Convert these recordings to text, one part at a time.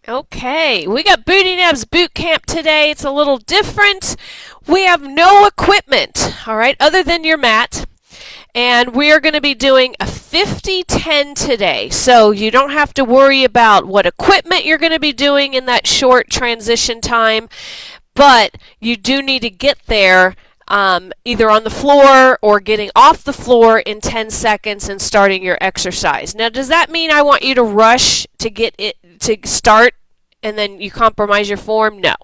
Okay, we got Booty Nabs boot camp today. It's a little different. We have no equipment, all right, other than your mat. And we are going to be doing a 50-10 today. So you don't have to worry about what equipment you're going to be doing in that short transition time. But you do need to get there either on the floor or getting off the floor in 10 seconds and starting your exercise. Now, does that mean I want you to rush to get it to start and then you compromise your form? No.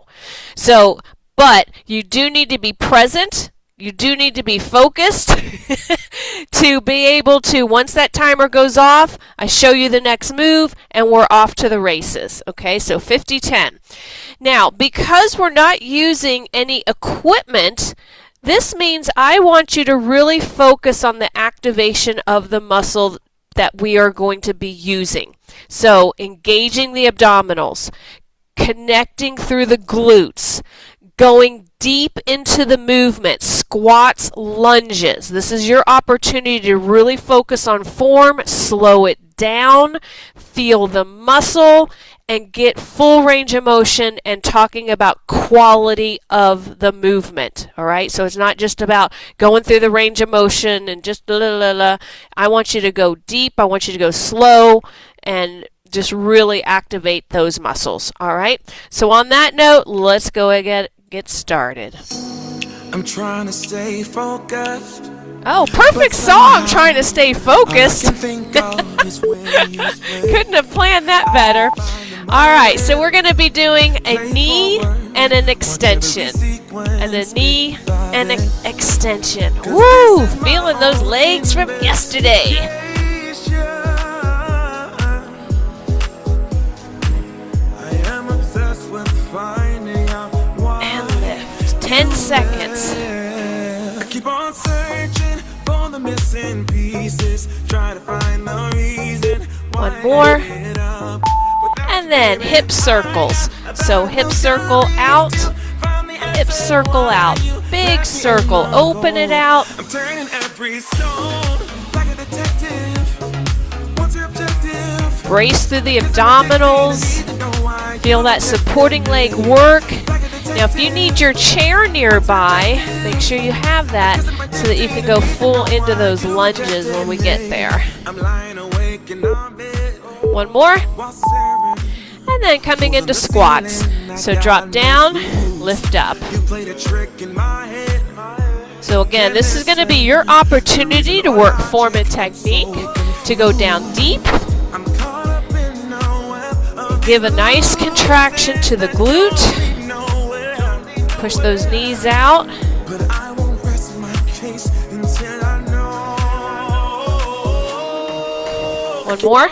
So, but you do need to be present. You do need to be focused to be able to, once that timer goes off, I show you the next move and we're off to the races. Okay, so 50-10. Now, because we're not using any equipment, this means I want you to really focus on the activation of the muscle that we are going to be using. So engaging the abdominals, connecting through the glutes, going deep into the movement, squats, lunges. This is your opportunity to really focus on form, slow it down, feel the muscle, and get full range of motion and talking about quality of the movement. All right, so it's not just about going through the range of motion and just I want you to go deep. I want you to go slow and just really activate those muscles. All right, so on that note, let's go and get started. I'm trying to stay focused. Oh, perfect song, Trying to Stay Focused. Couldn't have planned that better. All right, so we're going to be doing a knee and an extension. And a knee and an extension. Woo! Feeling those legs from yesterday. And lift. 10 seconds. I keep on searching for the missing pieces, trying to find the reason. One more. And then hip circles. So hip circle out, hip circle out, big circle, open it out. I'm turning every stone like a detective. What's your objective? Brace through the abdominals. Feel that supporting leg work. Now, if you need your chair nearby, make sure you have that so that you can go full into those lunges when we get there. One more. And then coming into squats. So drop down, lift up. So again, this is going to be your opportunity to work form and technique, to go down deep. Give a nice contraction to the glute. Push those knees out. One more.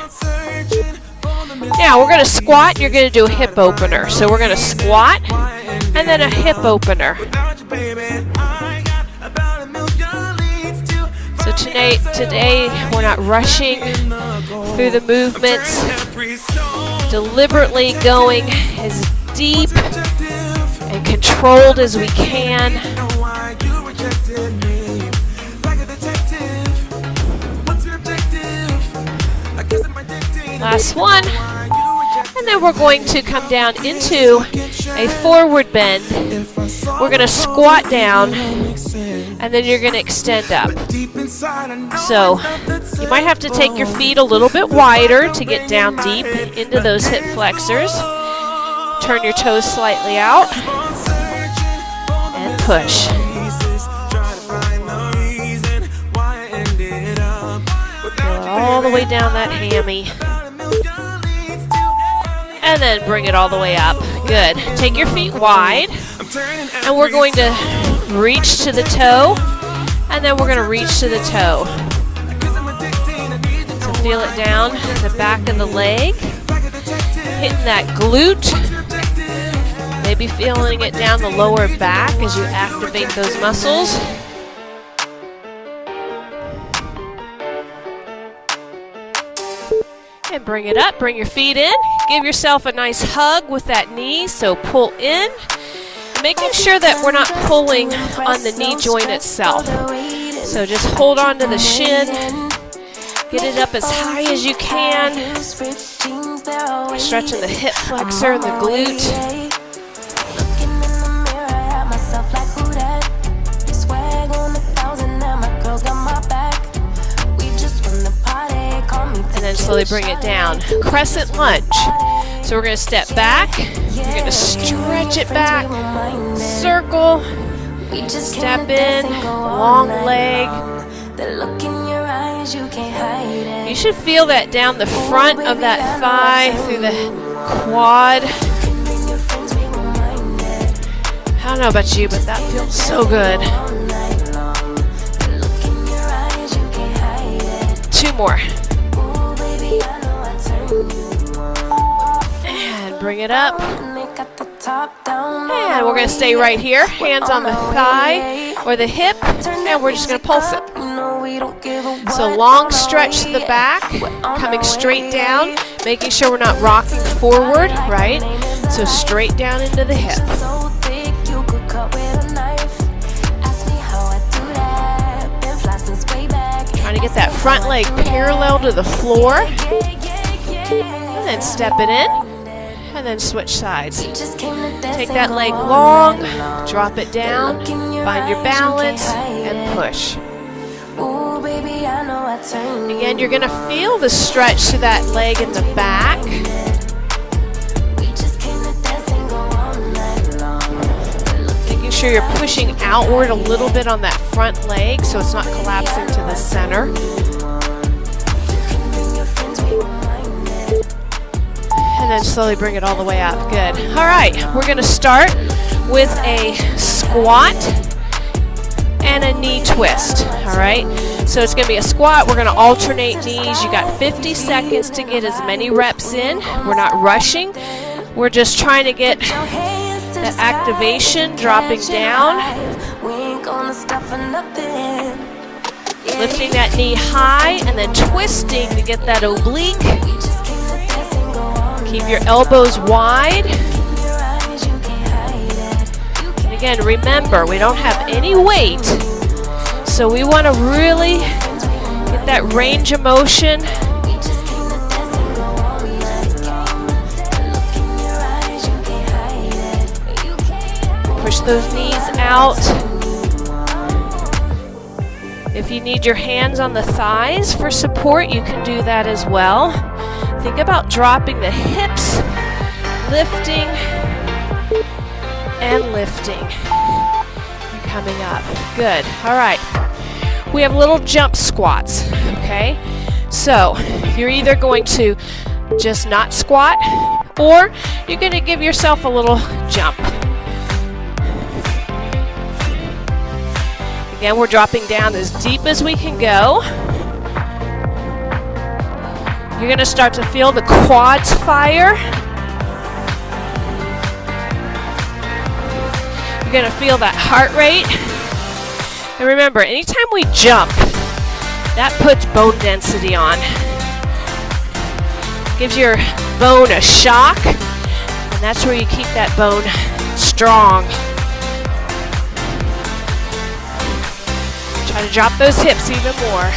Now we're going to squat. You're going to do a hip opener. So we're going to squat and then a hip opener. So today we're not rushing through the movements. Deliberately going as deep and controlled as we can. Last one. And then we're going to come down into a forward bend. We're going to squat down and then you're going to extend up. So you might have to take your feet a little bit wider to get down deep into those hip flexors. Turn your toes slightly out and push. Go all the way down that hammy. And then bring it all the way up. Good. Take your feet wide. And we're going to reach to the toe. And then we're going to reach to the toe. So feel it down the back of the leg. Hitting that glute. Maybe feeling it down the lower back as you activate those muscles. And bring it up, bring your feet in. Give yourself a nice hug with that knee, so pull in. Making sure that we're not pulling on the knee joint itself. So just hold on to the shin. Get it up as high as you can. Stretching the hip flexor and the glute. And then slowly bring it down. Crescent lunge. So we're going to step back. You're going to stretch it back. Circle. Step in. Long leg. You should feel that down the front of that thigh, through the quad. I don't know about you, but that feels so good. 2 more. And bring it up. And we're going to stay right here. Hands on the thigh or the hip, and we're just going to pulse it. So long stretch to the back, coming straight down, making sure we're not rocking forward, right? So straight down into the hip. Trying to get that front leg parallel to the floor. And then step it in. And then switch sides. Take that leg long, drop it down, find your balance, and push. Again, you're going to feel the stretch to that leg in the back. Making sure you're pushing outward a little bit on that front leg so it's not collapsing to the center. And then slowly bring it all the way up. Good. All right, we're going to start with a squat and a knee twist. All right, so it's going to be a squat. We're going to alternate knees. You got 50 seconds to get as many reps in. We're not rushing. We're just trying to get the activation, dropping down, lifting that knee high, and then twisting to get that oblique. Keep your elbows wide. And again, remember, we don't have any weight, so we want to really get that range of motion. Push those knees out. If you need your hands on the thighs for support, you can do that as well. Think about dropping the hips, lifting, and lifting. And coming up. Good. All right. We have little jump squats, okay? So you're either going to just not squat, or you're going to give yourself a little jump. Again, we're dropping down as deep as we can go. You're going to start to feel the quads fire. You're going to feel that heart rate. And remember, anytime we jump, that puts bone density on. Gives your bone a shock, and that's where you keep that bone strong. Try to drop those hips even more.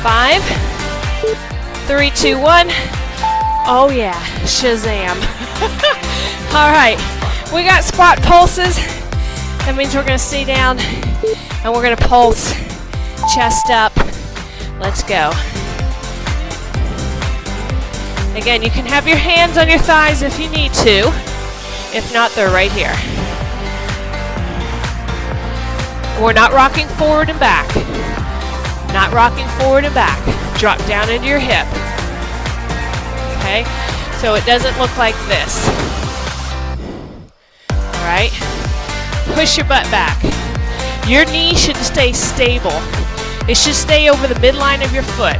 5, 3, 2, 1. Oh yeah, Shazam. All right, we got squat pulses. That means we're gonna stay down and we're gonna pulse, chest up. Let's go. Again, you can have your hands on your thighs if you need to. If not, they're right here. We're not rocking forward and back. Not rocking forward and back. Drop down into your hip. Okay? So it doesn't look like this. All right? Push your butt back. Your knee should stay stable. It should stay over the midline of your foot.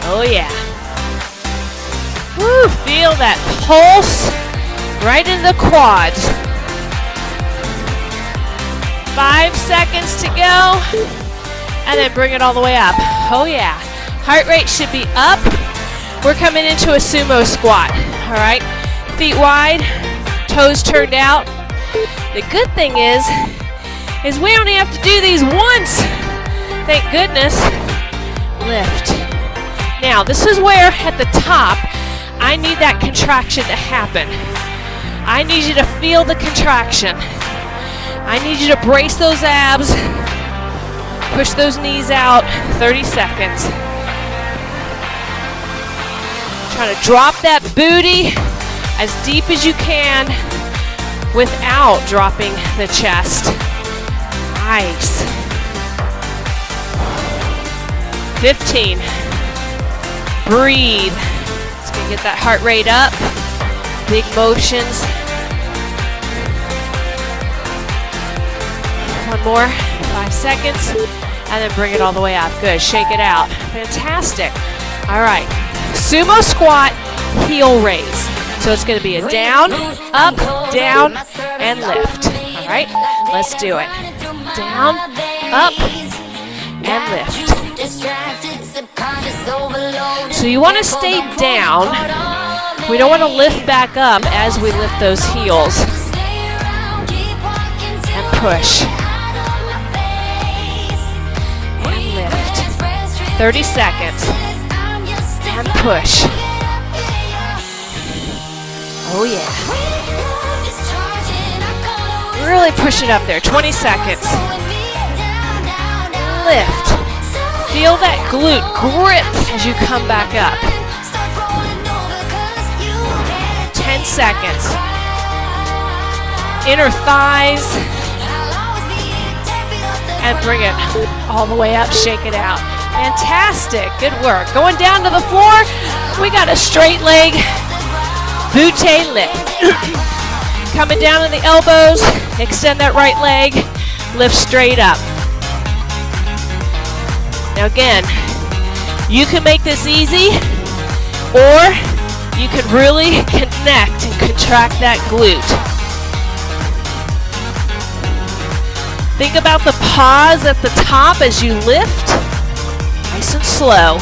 Oh yeah. Woo, feel that pulse right in the quads. 5 seconds to go, and then bring it all the way up. Oh yeah, heart rate should be up. We're coming into a sumo squat, all right? Feet wide, toes turned out. The good thing is we only have to do these once. Thank goodness. Lift. Now, this is where at the top, I need that contraction to happen. I need you to feel the contraction. I need you to brace those abs. Push those knees out. 30 seconds. Try to drop that booty as deep as you can without dropping the chest. Nice. 15. Breathe. It's going to get that heart rate up. Big motions. One more. 5 seconds. And then bring it all the way up. Good. Shake it out. Fantastic. All right. Sumo squat, heel raise. So it's going to be a down, up, down, and lift. All right. Let's do it. Down, up, and lift. So you want to stay down. We don't want to lift back up as we lift those heels. And push. And lift. 30 seconds. And push. Oh yeah. Really push it up there. 20 seconds. Lift. Feel that glute grip as you come back up. 10 seconds. Inner thighs. And bring it all the way up. Shake it out. Fantastic. Good work. Going down to the floor. We got a straight leg butte lift. Coming down on the elbows. Extend that right leg. Lift straight up. Now again, you can make this easy, or you can really connect and contract that glute. Think about the pause at the top as you lift, nice and slow.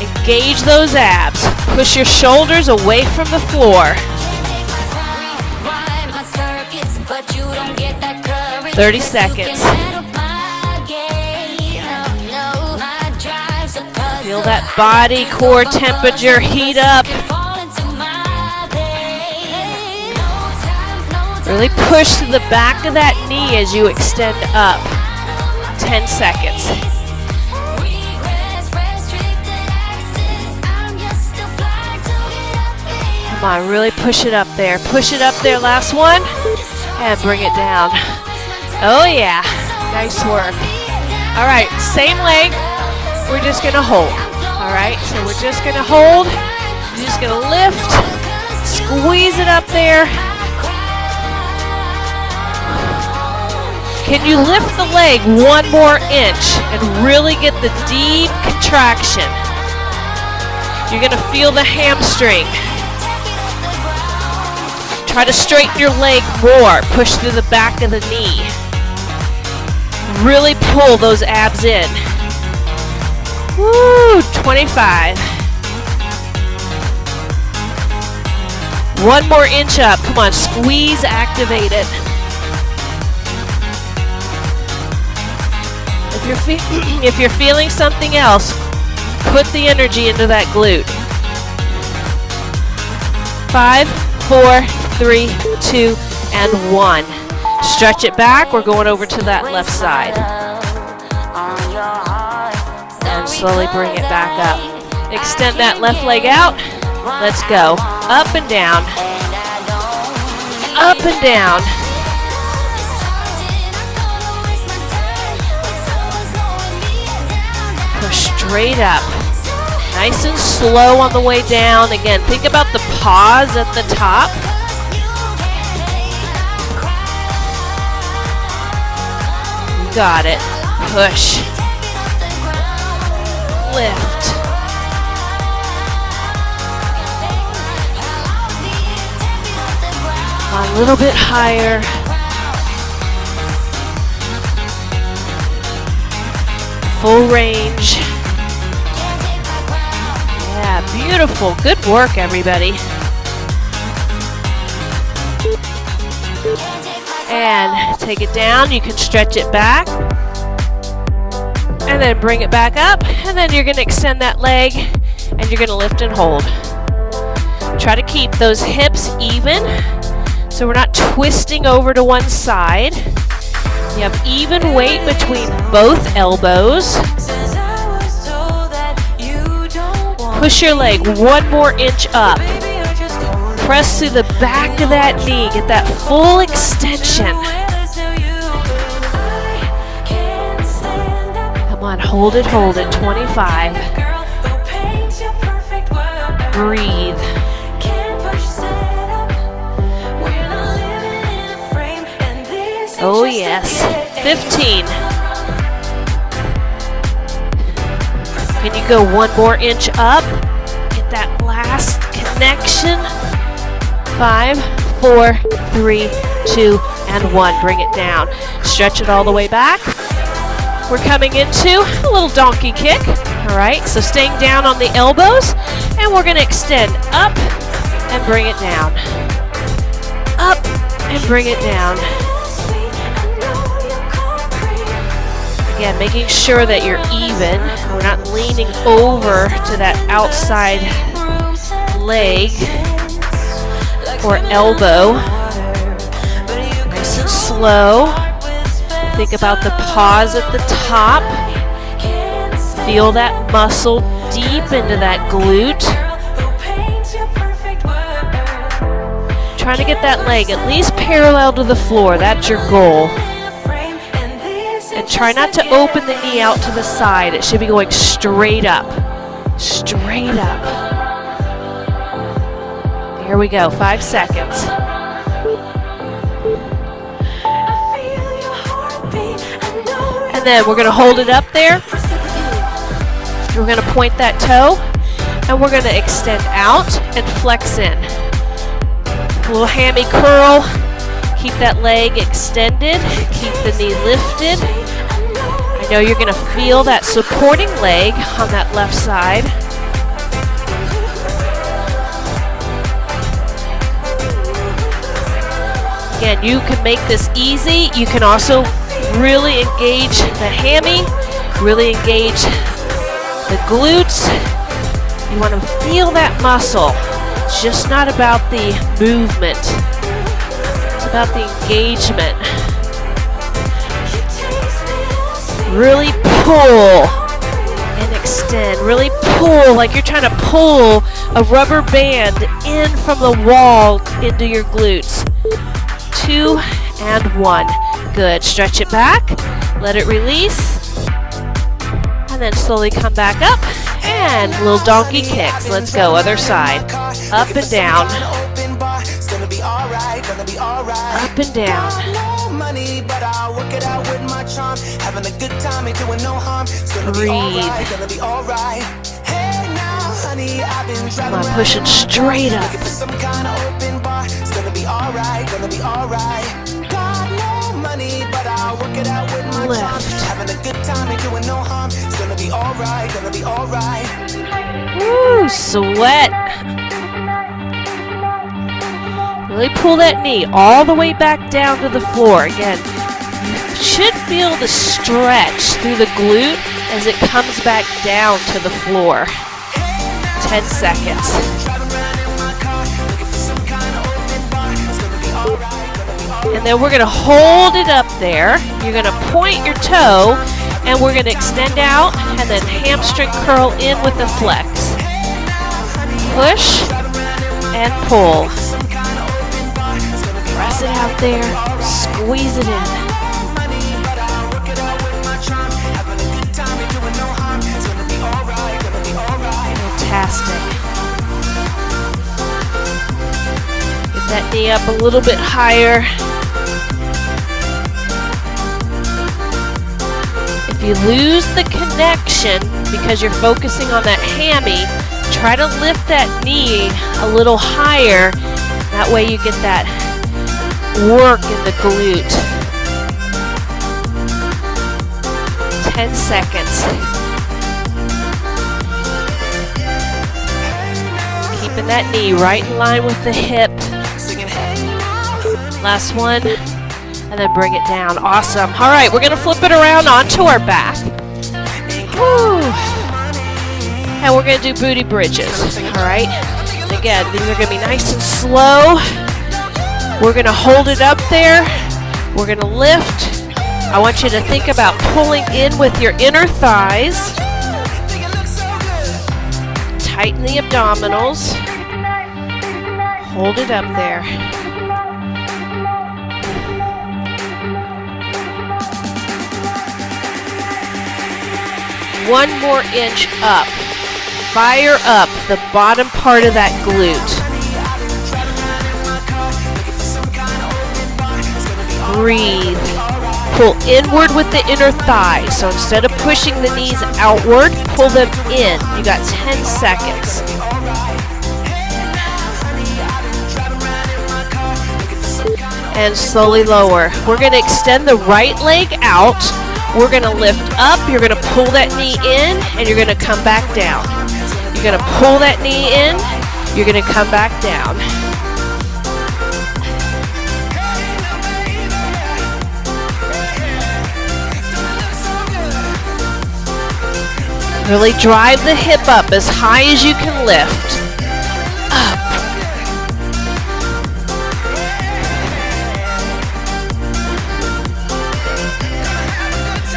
Engage those abs. Push your shoulders away from the floor. 30 seconds. Feel that body core temperature heat up. Really push to the back of that knee as you extend up. 10 seconds. Come on, really push it up there. Push it up there, last one. And bring it down. Oh yeah, nice work. All right, same leg. We're just gonna hold. All right, so we're just gonna hold. You're just gonna lift, squeeze it up there. Can you lift the leg one more inch and really get the deep contraction? You're gonna feel the hamstring. Try to straighten your leg more. Push through the back of the knee. Really pull those abs in. Woo, 25. One more inch up. Come on, squeeze, activate it. If you're feeling something else, put the energy into that glute. 5, 4, 3, 2, and 1. Stretch it back. We're going over to that left side. And slowly bring it back up. Extend that left leg out. Let's go. Up and down. Up and down. Push straight up. Nice and slow on the way down. Again, think about the pause at the top. You got it. Push. Lift. A little bit higher. Full range. Yeah, beautiful. Good work, everybody. And take it down. You can stretch it back. And then bring it back up. And then you're going to extend that leg. And you're going to lift and hold. Try to keep those hips even. So we're not twisting over to one side. You have even weight between both elbows. Push your leg 1 more inch up. Press through the back of that knee. Get that full extension. Come on, hold it, 25. Breathe. Oh yes, 15. Can you go 1 more inch up? Get that last connection. 5, 4, 3, 2, and 1. Bring it down. Stretch it all the way back. We're coming into a little donkey kick. All right, so staying down on the elbows, and we're going to extend up and bring it down. Up and bring it down. Again, making sure that you're even. We're not leaning over to that outside leg or elbow. Nice and slow. Think about the pause at the top. Feel that muscle deep into that glute. Trying to get that leg at least parallel to the floor. That's your goal. And try not to open the knee out to the side. It should be going straight up. Straight up. Here we go, 5 seconds. And then we're going to hold it up there. We're going to point that toe. And we're going to extend out and flex in. A little hammy curl. Keep that leg extended. Keep the knee lifted. I know you're going to feel that supporting leg on that left side. Again, you can make this easy. You can also really engage the hammy, really engage the glutes. You want to feel that muscle. It's just not about the movement. It's about the engagement. Really pull and extend. Really pull like you're trying to pull a rubber band in from the wall into your glutes. 2 and 1. Good. Stretch it back. Let it release. And then slowly come back up. And little donkey kicks. Let's go. Other side. Up and down. Up and down. Breathe. Come on, pushing straight up. Lift. Woo, sweat. Really pull that knee all the way back down to the floor. Again, you should feel the stretch through the glute as it comes back down to the floor. 10 seconds. And then we're going to hold it up there. You're going to point your toe, and we're going to extend out, and then hamstring curl in with the flex. Push and pull. Press it out there. Squeeze it in. Fantastic. Get that knee up a little bit higher. If you lose the connection because you're focusing on that hammy, try to lift that knee a little higher. That way you get that work in the glute. 10 seconds. Keeping that knee right in line with the hip. Last one. and then bring it down. Awesome. All right, we're going to flip it around onto our back. Woo. And we're going to do booty bridges. All right. And again, these are going to be nice and slow. We're going to hold it up there. We're going to lift. I want you to think about pulling in with your inner thighs. Tighten the abdominals. Hold it up there. One more inch up. Fire up the bottom part of that glute. Breathe. Pull inward with the inner thighs. So instead of pushing the knees outward, pull them in. You got 10 seconds. And slowly lower. We're going to extend the right leg out. We're going to lift up. You're going to pull that knee in, and you're going to come back down. You're going to pull that knee in. You're going to come back down. Really drive the hip up as high as you can lift. Up.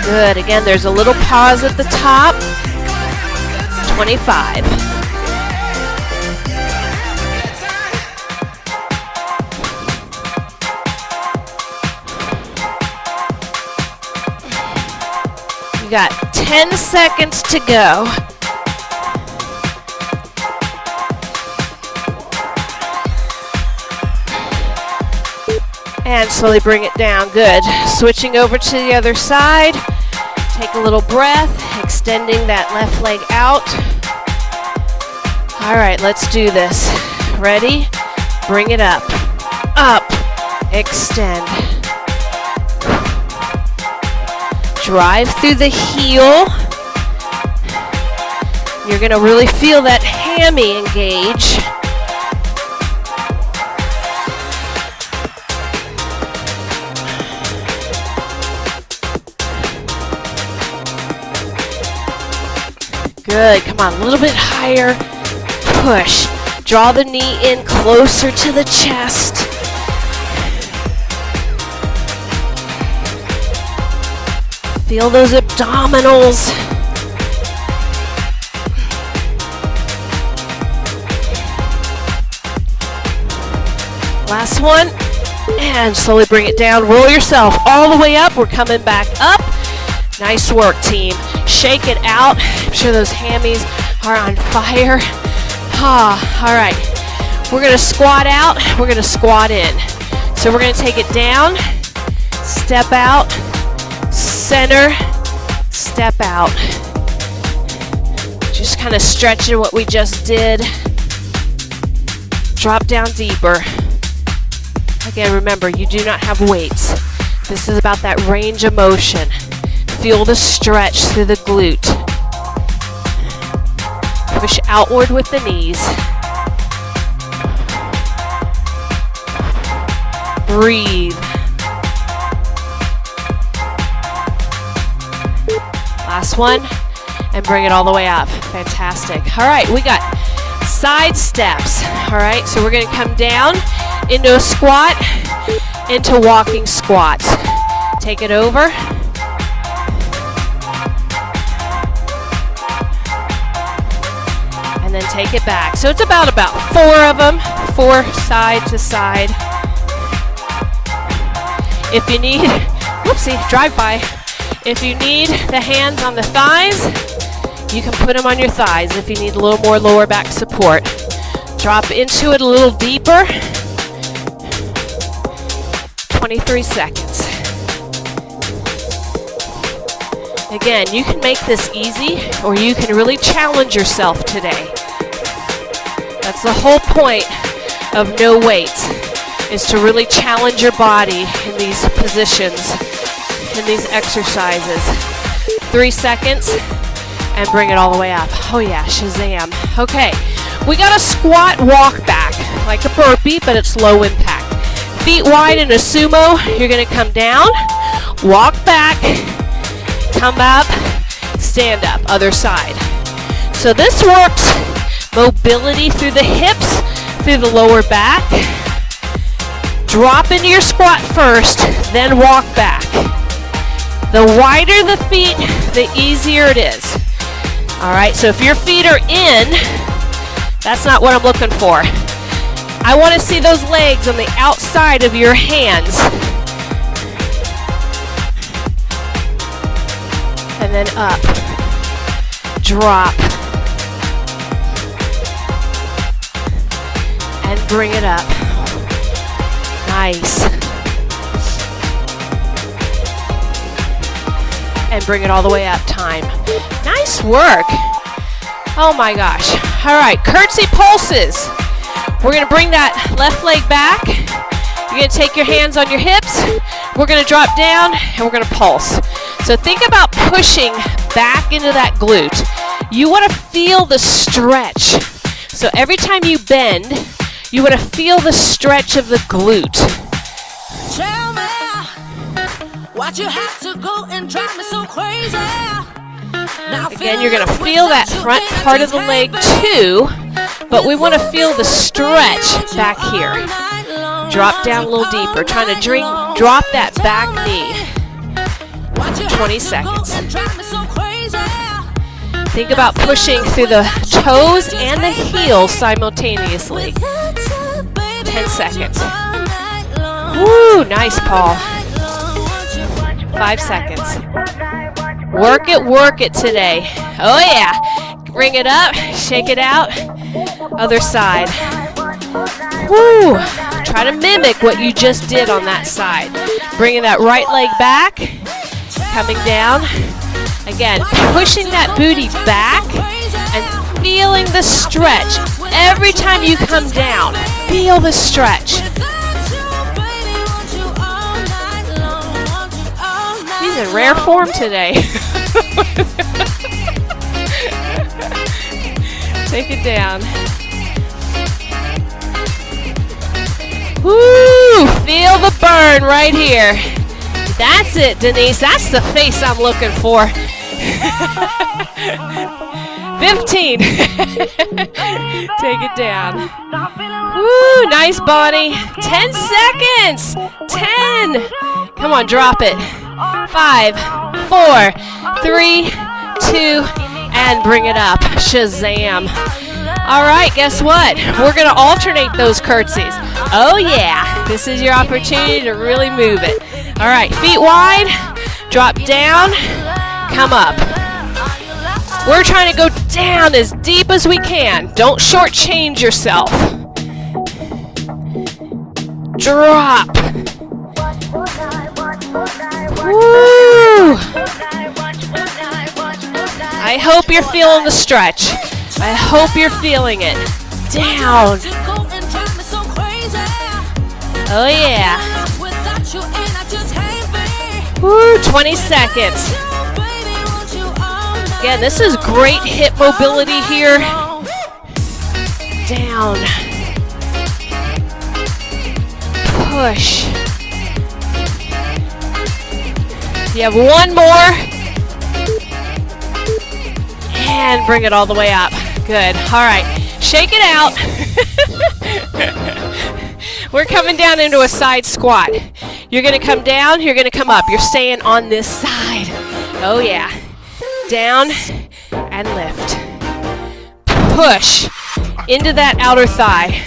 Good. Again, there's a little pause at the top. 25. You got 10 seconds to go. And slowly bring it down. Good. Switching over to the other side. Take a little breath, extending that left leg out. All right, let's do this. Ready? Bring it up. Up. Extend. Drive through the heel. You're going to really feel that hammy engage. Good. Come on, a little bit higher. Push. Draw the knee in closer to the chest. Feel those abdominals. Last one. And slowly bring it down. Roll yourself all the way up. We're coming back up. Nice work, team. Shake it out. I'm sure those hammies are on fire. All right. We're going to squat out. We're going to squat in. So we're going to take it down, step out, center, step out. Just kind of stretching what we just did. Drop down deeper. Again, remember, you do not have weights. This is about that range of motion. Feel the stretch through the glute. Push outward with the knees. Breathe. Last one, and bring it all the way up. Fantastic. All right, we got side steps. All right, so we're going to come down into a squat, into walking squats. Take it over. And then take it back. So it's about 4 of them, 4 side to side. If you need, whoopsie, drive by. If you need the hands on the thighs, you can put them on your thighs if you need a little more lower back support. Drop into it a little deeper. 23 seconds. Again, you can make this easy or you can really challenge yourself today. That's the whole point of no weights, is to really challenge your body in these positions, in these exercises. 3 seconds and bring it all the way up. Oh yeah, Shazam. Okay, we got a squat walk back, like a burpee, but it's low impact. feet wide in a sumo. You're going to come down, walk back, come up, stand up, other side. So this works mobility through the hips, through the lower back. Drop into your squat first, then walk back. The wider the feet, the easier it is. All right, so if your feet are in, that's not what I'm looking for. I want to see those legs on the outside of your hands. And then up, drop, and bring it up. Nice. And bring it all the way up, time. Nice work. Oh my gosh. All right, curtsy pulses. We're gonna bring that left leg back. You're gonna take your hands on your hips. We're gonna drop down and we're gonna pulse. So think about pushing back into that glute. You wanna feel the stretch. So every time you bend, you wanna feel the stretch of the glute. Tell me why'd you have to go and drive me so crazy? Again, you're going to feel that front part of the leg too, but we want to feel the stretch back here. Drop down a little deeper, trying to drop that back knee. 20 seconds. Think about pushing through the toes and the heels simultaneously. 10 seconds. Woo, nice, Paul. 5 seconds. Work it today. Oh yeah. Bring it up, shake it out. Other side. Woo. Try to mimic what you just did on that side. Bringing that right leg back. Coming down. Again, pushing that booty back and feeling the stretch. Every time you come down, feel the stretch. He's in rare form today. Take it down. Woo! Feel the burn right here. That's it, Denise. That's the face I'm looking for. 15. Take it down. Woo! Nice body. 10 seconds. 10. Come on, drop it. 5, 4, 3, 2, and bring it up. Shazam. All right, guess what? We're going to alternate those curtsies. Oh, yeah. This is your opportunity to really move it. All right, feet wide, drop down, come up. We're trying to go down as deep as we can. Don't shortchange yourself. Drop. Woo! I hope you're feeling the stretch. I hope you're feeling it. Down. Oh yeah. Woo, 20 seconds. Again, this is great hip mobility here. Down. Push. You have one more. And bring it all the way up. Good. All right. Shake it out. We're coming down into a side squat. You're going to come down. You're going to come up. You're staying on this side. Oh, yeah. Down and lift. Push into that outer thigh.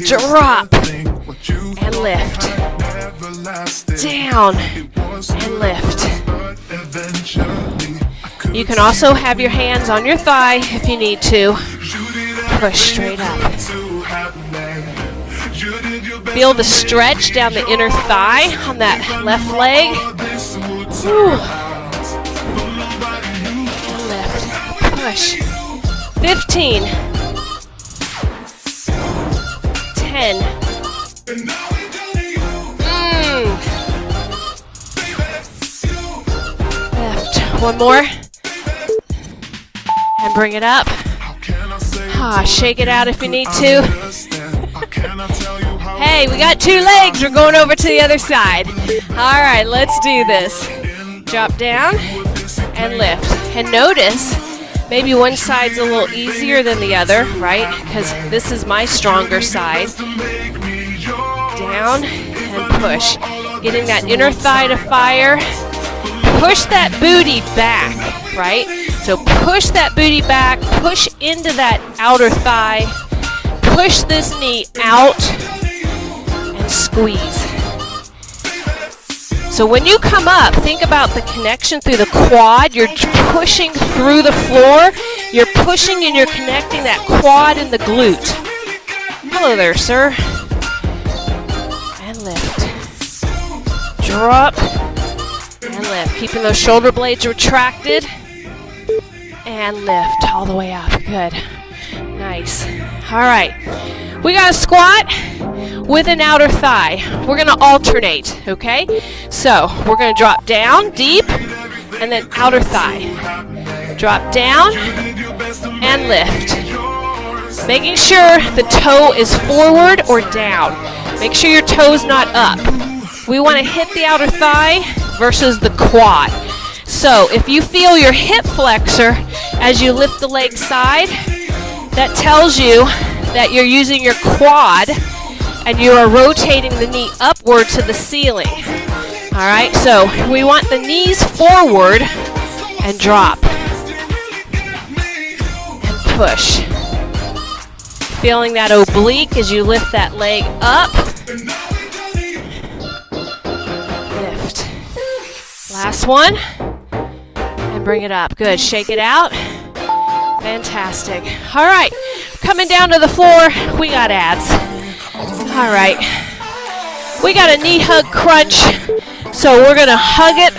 Drop and lift. Down and lift. You can also have your hands on your thigh if you need to. Push straight up. Feel the stretch down the inner thigh on that left leg. Whew. And lift. Push. 15. 10. Lift. One more. And bring it up. Shake it out if you need to. Hey, we got 2 legs. We're going over to the other side. All right, let's do this. Drop down and lift. And notice, maybe one side's a little easier than the other, right? Because this is my stronger side. Down and push. Getting that inner thigh to fire. Push that booty back, right? So push that booty back, push into that outer thigh, push this knee out, and squeeze. So when you come up, think about the connection through the quad. You're pushing through the floor. You're pushing and you're connecting that quad and the glute. Hello there, sir. And lift. Drop. And lift. Keeping those shoulder blades retracted. And lift all the way up. Good. Nice. All right. We got a squat with an outer thigh. We're going to alternate, okay? So we're going to drop down deep and then outer thigh. Drop down and lift. Making sure the toe is forward or down. Make sure your toe's not up. We want to hit the outer thigh versus the quad. So if you feel your hip flexor as you lift the leg side, that tells you that you're using your quad and you are rotating the knee upward to the ceiling. All right, so we want the knees forward and drop and push. Feeling that oblique as you lift that leg up. Lift. Last one. And bring it up. Good. Shake it out. Fantastic. All right. Coming down to the floor, we got abs. All right. We got a knee hug crunch. So we're going to hug it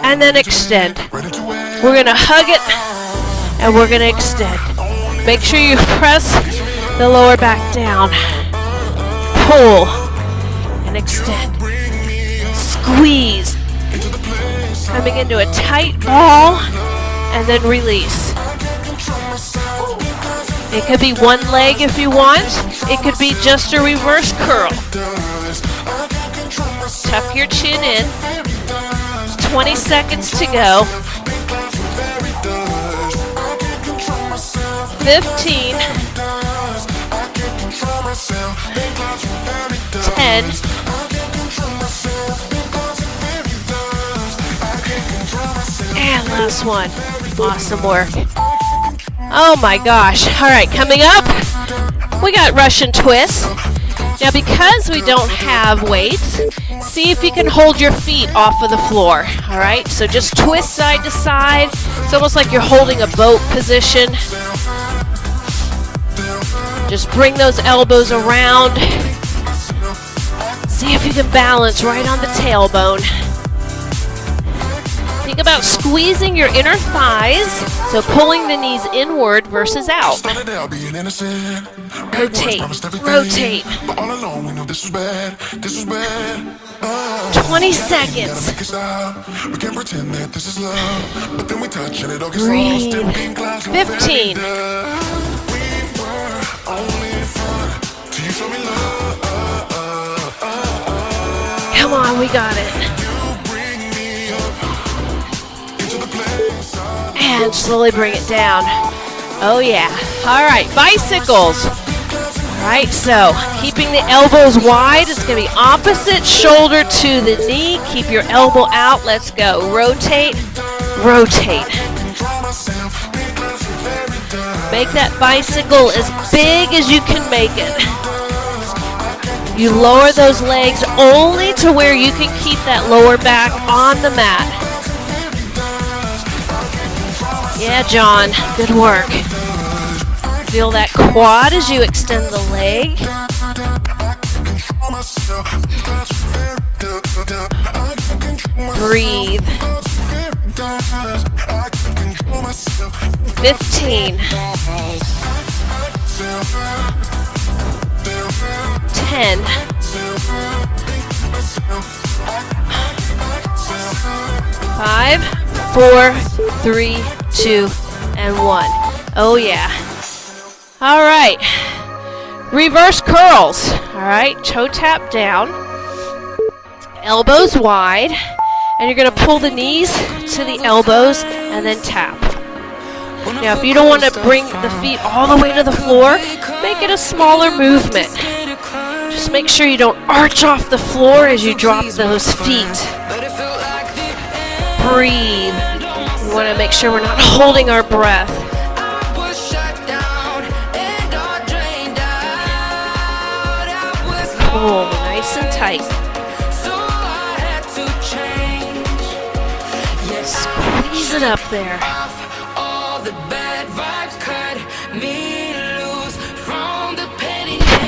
and then extend. We're going to hug it and we're going to extend. Make sure you press the lower back down. Pull and extend. Squeeze. Coming into a tight ball and then release. It could be one leg if you want. It could be just a reverse curl. Tuck your chin in. 20 seconds to go. 15. 10. And last one. Awesome work. Oh my gosh. All right, coming up, we got Russian twists. Now because we don't have weights, see if you can hold your feet off of the floor. All right, so just twist side to side. It's almost like you're holding a boat position. Just bring those elbows around. See if you can balance right on the tailbone. Think about squeezing your inner thighs, so pulling the knees inward versus out. Rotate, rotate. 20 seconds. Breathe. 15. Come on, we got it. And slowly bring it down. Oh yeah. All right, bicycles. All right, so keeping the elbows wide. It's going to be opposite shoulder to the knee. Keep your elbow out. Let's go. Rotate, rotate. Make that bicycle as big as you can make it. You lower those legs only to where you can keep that lower back on the mat. Yeah, John, good work. Feel that quad as you extend the leg. Breathe. 15. 10. 5, 4, 3, 2, and 1. Oh yeah. All right. Reverse curls. All right, toe tap down, elbows wide, and you're going to pull the knees to the elbows and then tap. Now, if you don't want to bring the feet all the way to the floor, make it a smaller movement. Just make sure you don't arch off the floor as you drop those feet. Breathe. We want to make sure we're not holding our breath. Pull nice and tight. Squeeze it up there.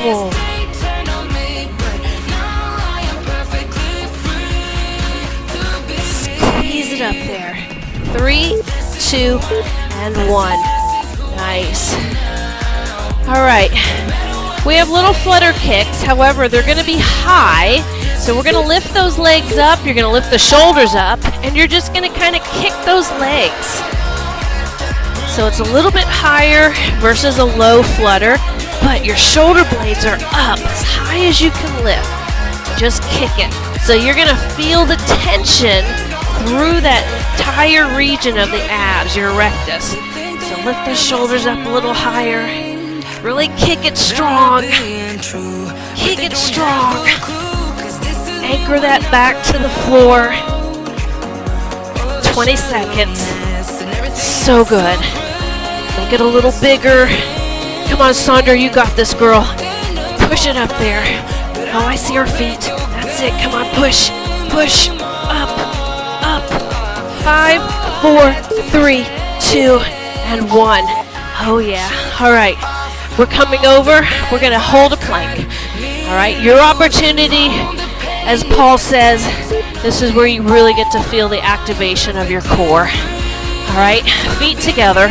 Pull. Squeeze it up there. 3, 2, and 1. Nice. All right. We have little flutter kicks. However, they're going to be high. So we're going to lift those legs up. You're going to lift the shoulders up. And you're just going to kind of kick those legs. So it's a little bit higher versus a low flutter. But your shoulder blades are up as high as you can lift. Just kick it. So you're going to feel the tension through that entire region of the abs, your rectus. So lift the shoulders up a little higher. Really kick it strong. Kick it strong. Anchor that back to the floor. 20 seconds. So good. Make it a little bigger. Come on, Sandra, you got this, girl. Push it up there. Oh, I see her feet. That's it. Come on, push. Push. Up. Up. 5, 4, 3, 2, and 1. Oh, yeah. All right. We're coming over. We're going to hold a plank. All right. Your opportunity, as Paul says, this is where you really get to feel the activation of your core. All right. Feet together.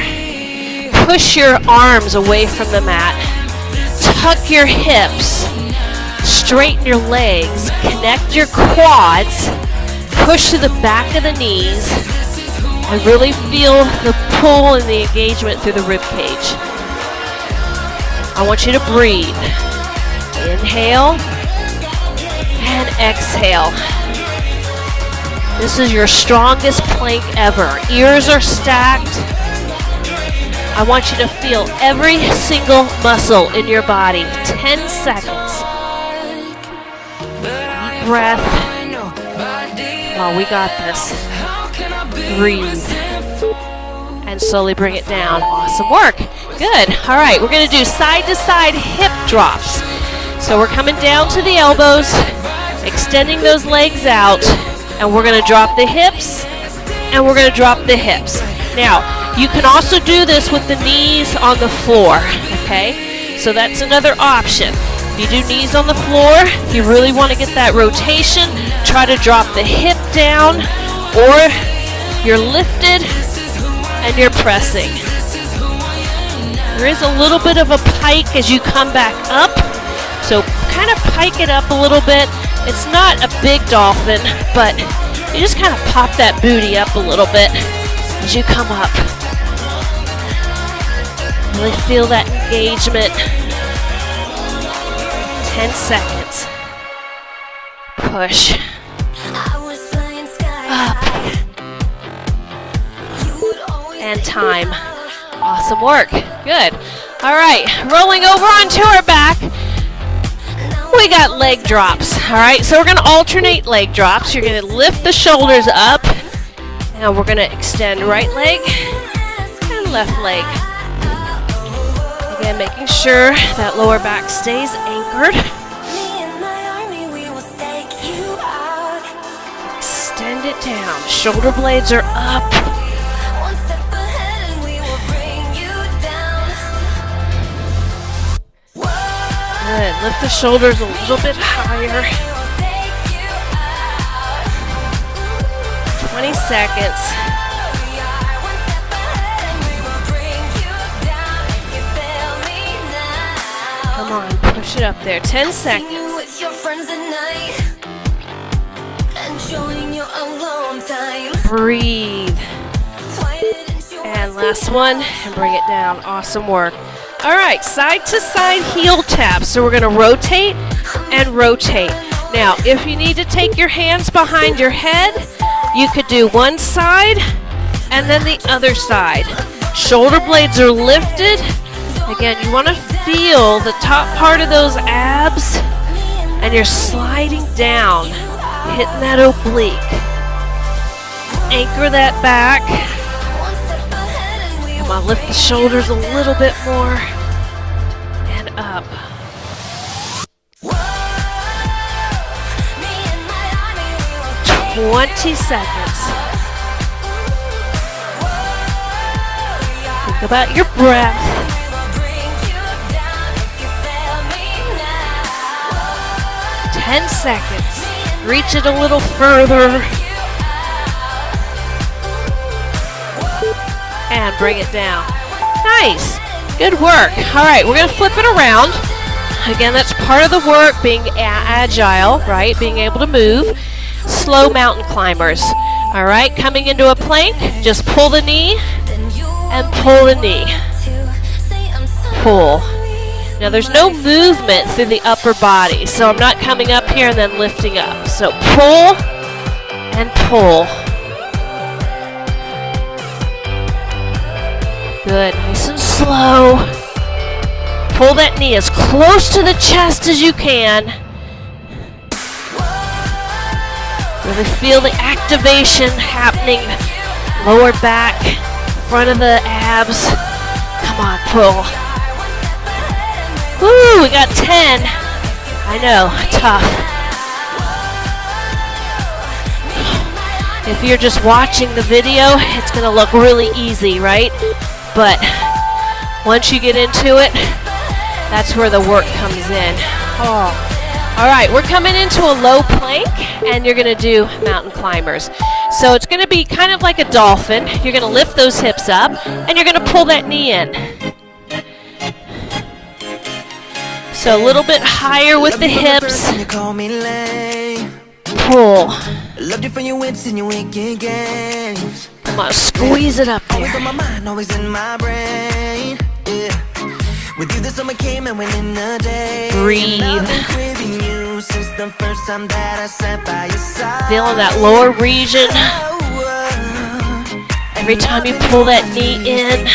Push your arms away from the mat. Tuck your hips. Straighten your legs. Connect your quads. Push to the back of the knees. And really feel the pull and the engagement through the rib cage. I want you to breathe. Inhale and exhale. This is your strongest plank ever. Ears are stacked. I want you to feel every single muscle in your body. 10 seconds. Deep breath. Oh, we got this. Breathe. And slowly bring it down. Awesome work. Good. All right, we're going to do side-to-side hip drops. So we're coming down to the elbows, extending those legs out, and we're going to drop the hips, and we're going to drop the hips. Now, you can also do this with the knees on the floor, okay? So that's another option. If you do knees on the floor, you really want to get that rotation. Try to drop the hip down, or you're lifted and you're pressing. There is a little bit of a pike as you come back up, so kind of pike it up a little bit. It's not a big dolphin, but you just kind of pop that booty up a little bit as you come up. Really feel that engagement. 10 seconds. Push. Up. And time. Awesome work. Good. All right. Rolling over onto our back. We got leg drops. All right. So we're going to alternate leg drops. You're going to lift the shoulders up. And we're going to extend right leg and left leg. Again, making sure that lower back stays anchored. Extend it down. Shoulder blades are up. Good. Lift the shoulders a little bit higher. 20 seconds. Come on, push it up there. 10 seconds. Breathe. And last one, and bring it down. Awesome work. All right, side to side heel tap. So we're gonna rotate and rotate. Now, if you need to take your hands behind your head, you could do one side and then the other side. Shoulder blades are lifted. Again, you wanna feel the top part of those abs, and you're sliding down, hitting that oblique. Anchor that back. Come on, lift the shoulders a little bit more. And up. 20 seconds. Think about your breath. 10 seconds. Reach it a little further. And bring it down. Nice. Good work. All right, we're going to flip it around. Again, that's part of the work, being agile, right? Being able to move. Slow mountain climbers. All right, coming into a plank, just pull the knee and pull the knee. Pull. Now there's no movement through the upper body, so I'm not coming up here and then lifting up. So pull and pull. Good, nice and slow. Pull that knee as close to the chest as you can. Really feel the activation happening. Lower back, front of the abs. Come on, pull. Woo, we got 10. I know, tough. If you're just watching the video, it's gonna look really easy, right? But once you get into it, that's where the work comes in. Oh. All right, we're coming into a low plank, and you're gonna do mountain climbers. So it's gonna be kind of like a dolphin. You're gonna lift those hips up, and you're gonna pull that knee in. So a little bit higher with the hips. Pull. Come on, squeeze it up there. Breathe. Feeling that lower region. Every time you pull that knee in.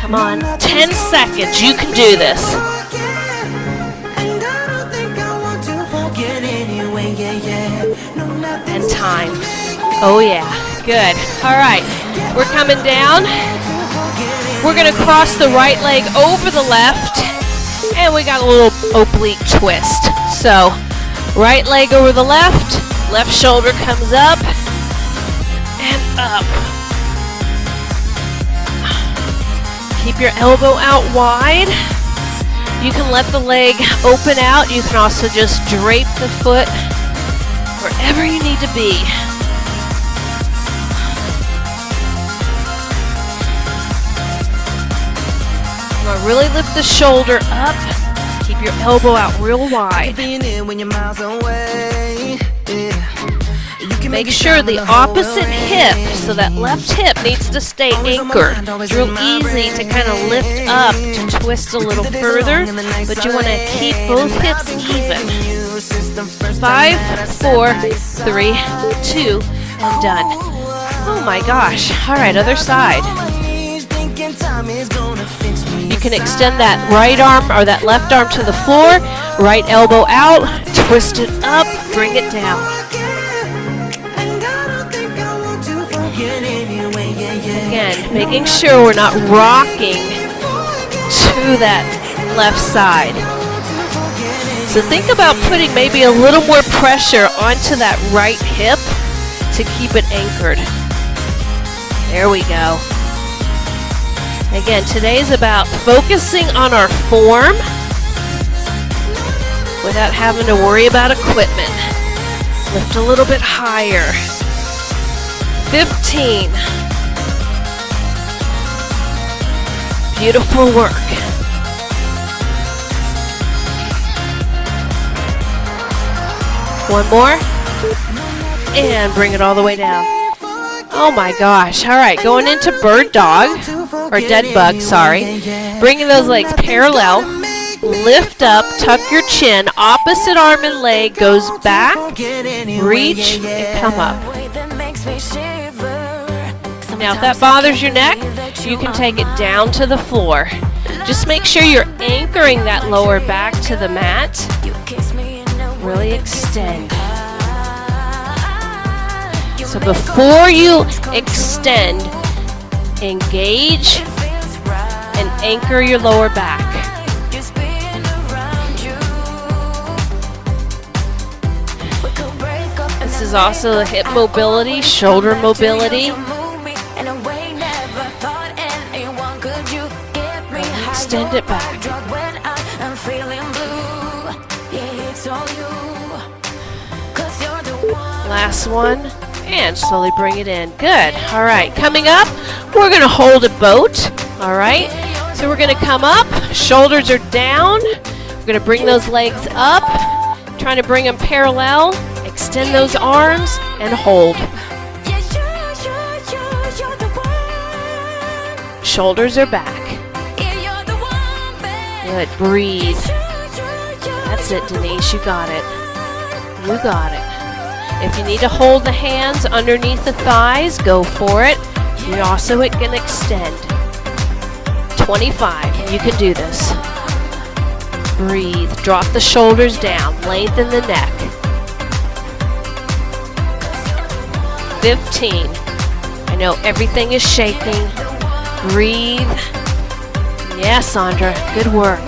Come on, 10 seconds. You can do this. And time. Oh yeah, good. All right, we're coming down. We're gonna cross the right leg over the left, and we got a little oblique twist. So, right leg over the left shoulder comes up, and up. Keep your elbow out wide. You can let the leg open out. You can also just drape the foot wherever you need to be. Really lift the shoulder up. Keep your elbow out real wide. Make sure the opposite hip, so that left hip needs to stay anchored. It's real easy to kind of lift up, to twist a little further, but you want to keep both hips even. 5, 4, 3, 2, and done. Oh my gosh. All right, other side. You can extend that right arm or that left arm to the floor, right elbow out, twist it up, bring it down. Again, making sure we're not rocking to that left side. So think about putting maybe a little more pressure onto that right hip to keep it anchored. There we go. Again, today's about focusing on our form without having to worry about equipment. Lift a little bit higher. 15. Beautiful work. One more. And bring it all the way down. Oh my gosh. All right, going into bird dog, or dead bug, sorry. Bringing those legs parallel. Lift up, tuck your chin. Opposite arm and leg goes back, reach, and come up. Now if that bothers your neck, you can take it down to the floor. Just make sure you're anchoring that lower back to the mat. Really extend. So before you extend, engage and anchor your lower back. This is also hip mobility, shoulder mobility. Extend it back. Last one, and slowly bring it in. Good. All right, coming up, we're going to hold a boat. All right, so we're going to come up, shoulders are down. We're going to bring those legs up, trying to bring them parallel. Extend those arms and hold. Shoulders are back. Good. Breathe. That's it, Denise. You got it. You got it. If you need to hold the hands underneath the thighs, go for it. You also can extend. 25. You can do this. Breathe. Drop the shoulders down. Lengthen the neck. 15. I know everything is shaking. Breathe. Yeah, Sandra. Good work.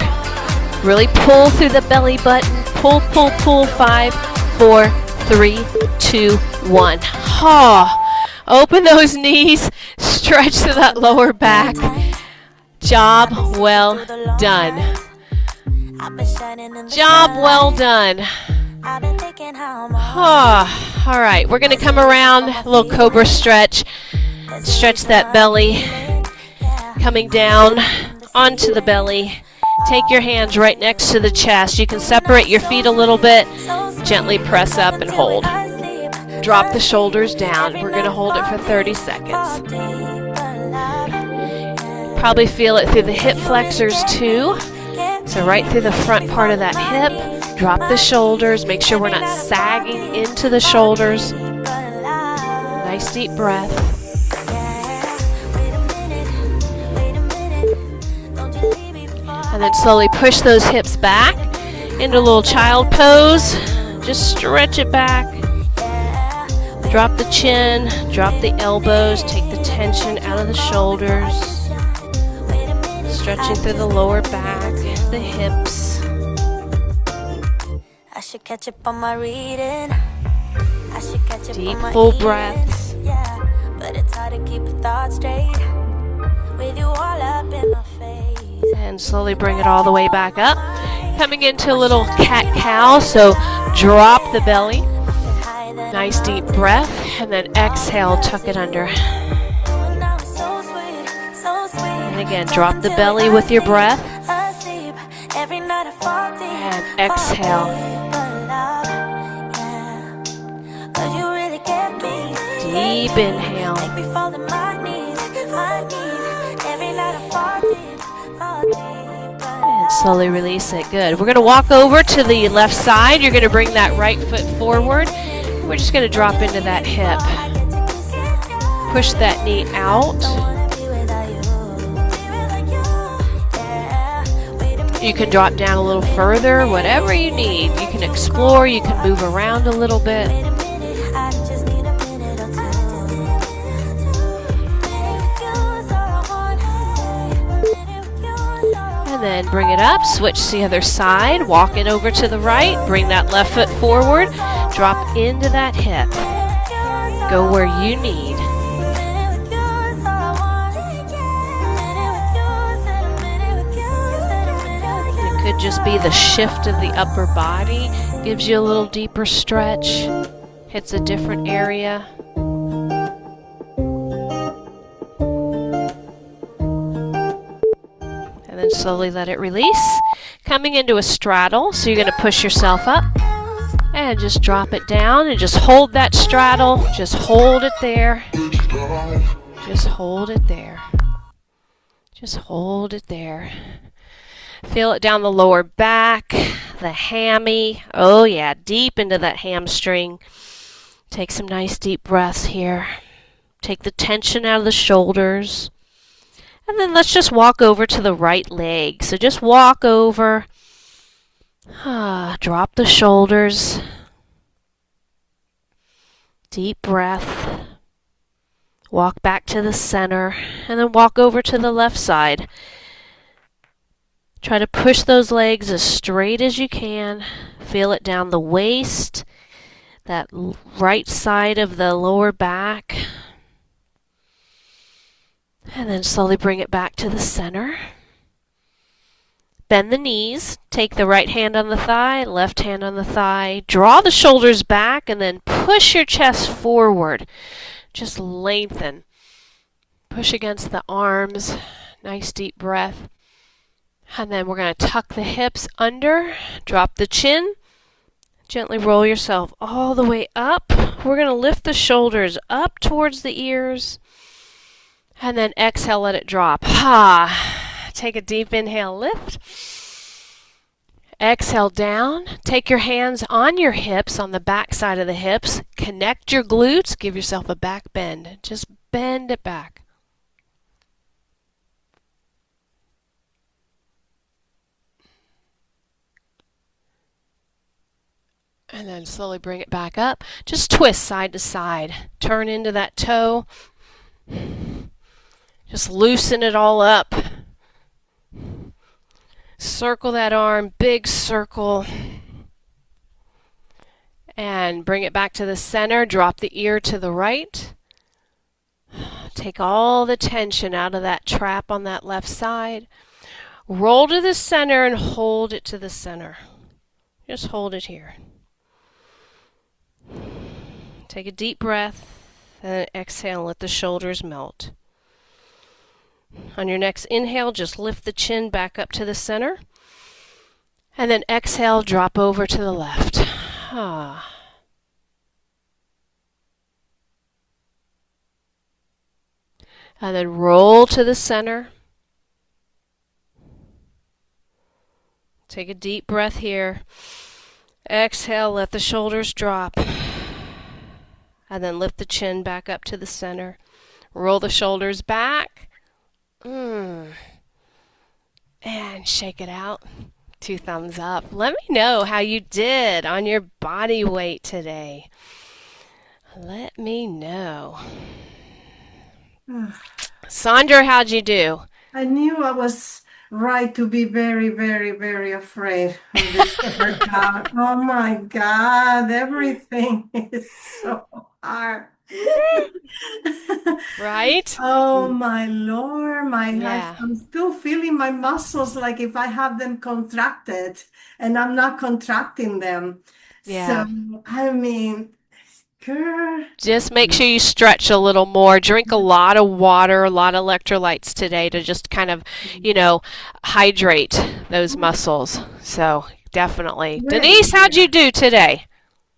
Really pull through the belly button. Pull, pull, pull. 5, 4, 3, 2, 1. Oh, open those knees. Stretch to that lower back. Job well done. Job well done. Oh, all right, we're going to come around, a little Cobra Stretch. Stretch that belly. Coming down onto the belly. Take your hands right next to the chest. You can separate your feet a little bit. Gently press up and hold. Drop the shoulders down. We're going to hold it for 30 seconds. Probably feel it through the hip flexors too. So right through the front part of that hip. Drop the shoulders. Make sure we're not sagging into the shoulders. Nice deep breath. And then slowly push those hips back into a little child pose. Just stretch it back. Drop the chin, drop the elbows, take the tension out of the shoulders. Stretching through the lower back, the hips. I should catch up on my reading. Deep, full breaths. But it's hard to keep a thought straight with you all up in my face. And slowly bring it all the way back up. Coming into a little cat-cow, so drop the belly. Nice deep breath, and then exhale, tuck it under. And again, drop the belly with your breath. And exhale. Deep inhale. And slowly release it. Good. We're going to walk over to the left side. You're going to bring that right foot forward. We're just going to drop into that hip. Push that knee out. You can drop down a little further, whatever you need. You can explore, you can move around a little bit. And then bring it up, switch to the other side, walk it over to the right, bring that left foot forward, drop into that hip. Go where you need. It could just be the shift of the upper body, gives you a little deeper stretch, hits a different area. And then slowly let it release. Coming into a straddle, so you're going to push yourself up. And just drop it down and just hold that straddle. Just hold it there. Just hold it there. Just hold it there. Feel it down the lower back, the hammy. Oh yeah, deep into that hamstring. Take some nice deep breaths here. Take the tension out of the shoulders. And then let's just walk over to the right leg. So just walk over. Drop the shoulders. Deep breath. Walk back to the center. And then walk over to the left side. Try to push those legs as straight as you can. Feel it down the waist, that right side of the lower back. And then slowly bring it back to the center. Bend the knees. Take the right hand on the thigh, left hand on the thigh. Draw the shoulders back and then push your chest forward. Just lengthen. Push against the arms. Nice deep breath. And then we're going to tuck the hips under, drop the chin, gently roll yourself all the way up. We're going to lift the shoulders up towards the ears, and then exhale, let it drop. Take a deep inhale, lift. Exhale down. Take your hands on your hips, on the back side of the hips. Connect your glutes. Give yourself a back bend. Just bend it back. And then slowly bring it back up. Just twist side to side. Turn into that toe. Just loosen it all up. Circle that arm, big circle. And bring it back to the center. Drop the ear to the right. Take all the tension out of that trap on that left side. Roll to the center and hold it to the center. Just hold it here. Take a deep breath and then exhale, let the shoulders melt. On your next inhale, just lift the chin back up to the center. And then exhale, drop over to the left. And then roll to the center. Take a deep breath here. Exhale, let the shoulders drop. And then lift the chin back up to the center. Roll the shoulders back. And shake it out. 2 thumbs up. Let me know how you did on your body weight today. Let me know. Sandra, how'd you do? I knew I was right to be very, very, very afraid of this workout. Oh my God, everything is so hard. Right? Oh my Lord, Yeah. I'm still feeling my muscles like if I have them contracted and I'm not contracting them. Yeah. So, I mean, girl. Just make sure you stretch a little more. Drink a lot of water, a lot of electrolytes today to just kind of, hydrate those muscles. So definitely. Really? Denise, how'd you do today?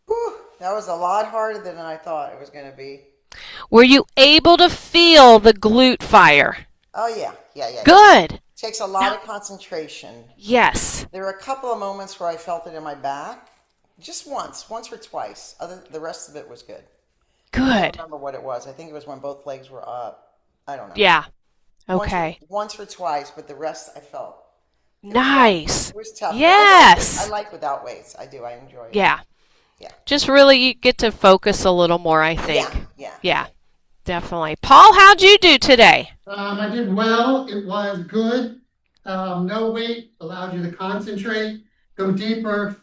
Whew, that was a lot harder than I thought it was going to be. Were you able to feel the glute fire? Oh, yeah. Good. Takes a lot of concentration. Yes. There were a couple of moments where I felt it in my back. Just once or twice. The rest of it was good. I don't Good. remember what it was. I think it was when both legs were up. I don't know. Yeah. Okay. Once or twice, but the rest I felt. Nice. It was tough. Yes. I like without weights. I do. I enjoy it. Yeah. Yeah. Just really get to focus a little more, I think. Yeah. Definitely. Paul, how'd you do today? I did well. It was good. No weight allowed you to concentrate, go deeper,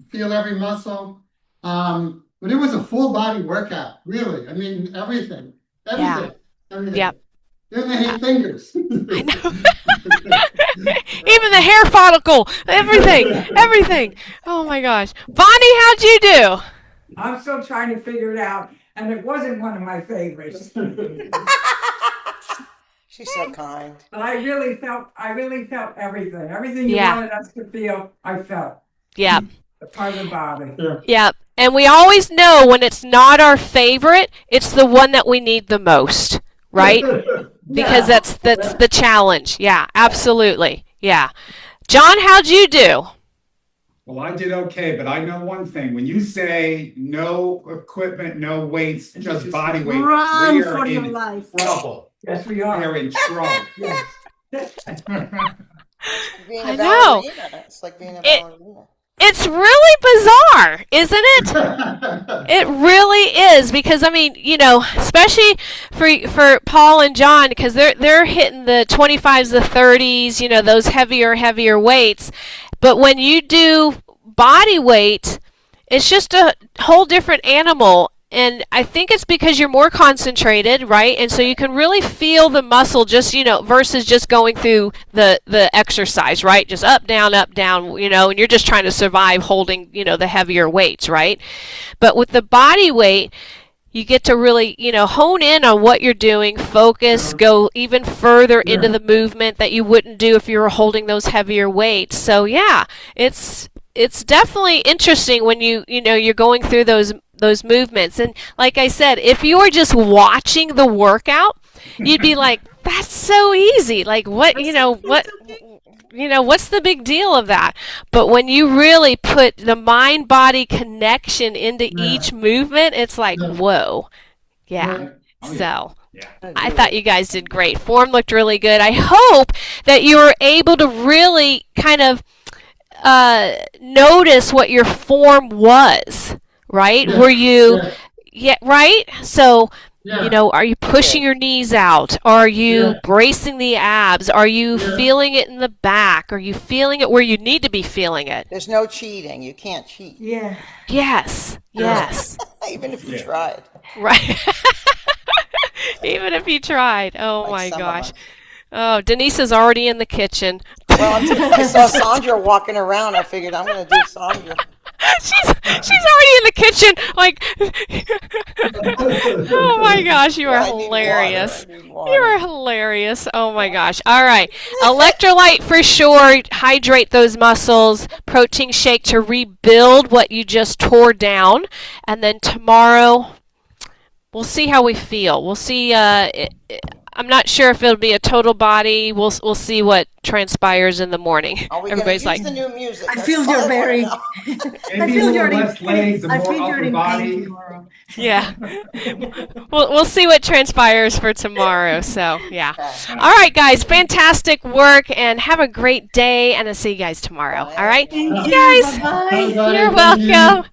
feel every muscle. But it was a full body workout, really. I mean, everything. Yeah. Yep. Even the hate fingers. I know. Even the hair follicle, everything. Oh my gosh. Bonnie, how'd you do? I'm still trying to figure it out, and it wasn't one of my favorites. She's so kind. But I really felt everything. Everything you Yeah. wanted us to feel, I felt. Yeah. part of the body. Yeah. And we always know when it's not our favorite, it's the one that we need the most, right? Because that's the challenge. Yeah, absolutely. Yeah. John, how'd you do? Well, I did okay, but I know one thing. When you say no equipment, no weights, just body weight, Run we are for your in life. trouble. Yes, we We are. are in trouble. Yes. Being I a know. ballerina. It's like being a It- ballerina. It's really bizarre, isn't it? It really is, because I mean, you know, especially for Paul and John, because they're hitting the 25s, the 30s, you know, those heavier weights. But when you do body weight, it's just a whole different animal. And I think it's because you're more concentrated, right? And so you can really feel the muscle just, you know, versus just going through the exercise, right? Just up, down, you know, and you're just trying to survive holding, you know, the heavier weights, right? But with the body weight, you get to really, you know, hone in on what you're doing, focus, go even further into the movement that you wouldn't do if you were holding those heavier weights. So yeah, it's definitely interesting when you're going through those movements. And like I said, if you were just watching the workout, you'd be like, that's so easy. Like what's the big deal of that? But when you really put the mind-body connection into each movement, it's like, whoa. Yeah. So I thought you guys did great. Form looked really good. I hope that you were able to really kind of notice what your form was, right? Were you, right? So, you know, are you pushing your knees out? Are you bracing the abs? Are you feeling it in the back? Are you feeling it where you need to be feeling it? There's no cheating. You can't cheat. Yeah. Yes. Even if you tried. Right. Even if you tried. Oh Like my some of gosh. us. Oh, Denise is already in the kitchen. Well, I saw Sandra walking around. I figured I'm going to do Sandra. She's already in the kitchen, like. Oh my gosh, you are I need hilarious. water. I need You water. are hilarious. Oh my gosh. All right, electrolyte for sure. Hydrate those muscles. Protein shake to rebuild what you just tore down, and then tomorrow we'll see how we feel. We'll see. I'm not sure if it'll be a total body. We'll see what transpires in the morning. Are we Everybody's going like, to use the new music? I That's feel all you're I wanna very. know. I Maybe feel a you're little in less legs and I more feel you're upper in body. pain tomorrow. yeah. We'll see what transpires for tomorrow. So yeah. All right, guys. Fantastic work, and have a great day. And I'll see you guys tomorrow. All right, Thank you you. guys. Bye-bye. Bye-bye. You're Thank you. welcome.